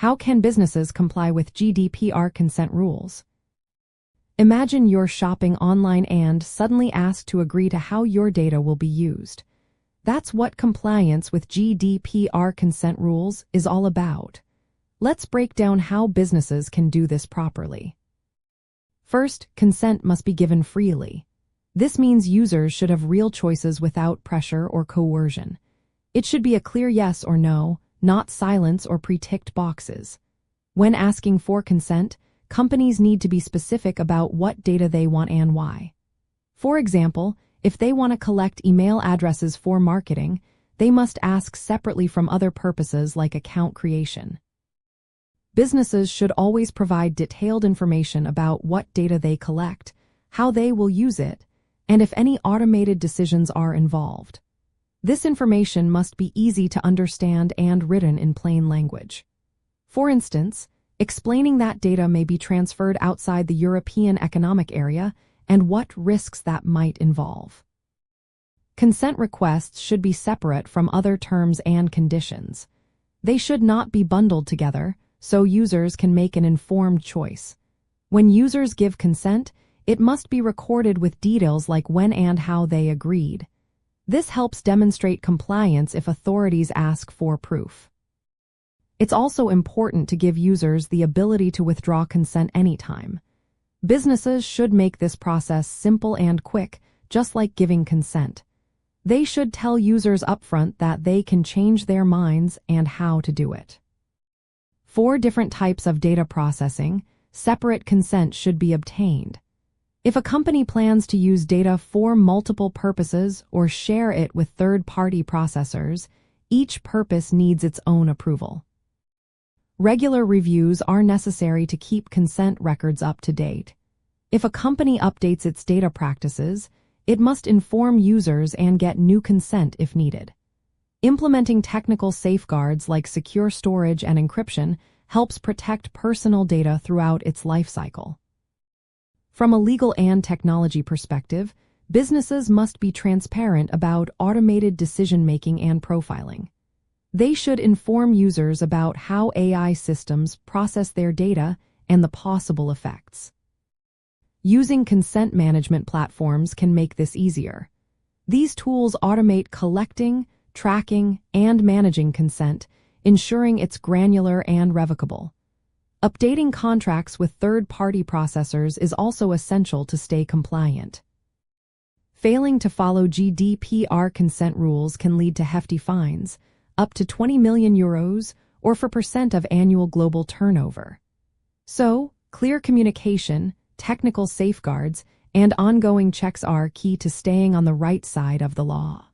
How can businesses comply with GDPR consent rules? Imagine you're shopping online and suddenly asked to agree to how your data will be used. That's what compliance with GDPR consent rules is all about. Let's break down how businesses can do this properly. First, consent must be given freely. This means users should have real choices without pressure or coercion. It should be a clear yes or no, not silence or pre-ticked boxes. When asking for consent, companies need to be specific about what data they want and why. For example, if they want to collect email addresses for marketing, they must ask separately from other purposes like account creation. Businesses should always provide detailed information about what data they collect, how they will use it, and if any automated decisions are involved. This information must be easy to understand and written in plain language. For instance, explaining that data may be transferred outside the European Economic Area and what risks that might involve. Consent requests should be separate from other terms and conditions. They should not be bundled together, so users can make an informed choice. When users give consent, it must be recorded with details like when and how they agreed. This helps demonstrate compliance if authorities ask for proof. It's also important to give users the ability to withdraw consent anytime. Businesses should make this process simple and quick, just like giving consent. They should tell users upfront that they can change their minds and how to do it. For different types of data processing, separate consent should be obtained. If a company plans to use data for multiple purposes or share it with third-party processors, each purpose needs its own approval. Regular reviews are necessary to keep consent records up to date. If a company updates its data practices, it must inform users and get new consent if needed. Implementing technical safeguards like secure storage and encryption helps protect personal data throughout its life cycle. From a legal and technology perspective, businesses must be transparent about automated decision-making and profiling. They should inform users about how AI systems process their data and the possible effects. Using consent management platforms can make this easier. These tools automate collecting, tracking, and managing consent, ensuring it's granular and revocable. Updating contracts with third-party processors is also essential to stay compliant. Failing to follow GDPR consent rules can lead to hefty fines, up to 20 million euros or 4% of annual global turnover. So, clear communication, technical safeguards, and ongoing checks are key to staying on the right side of the law.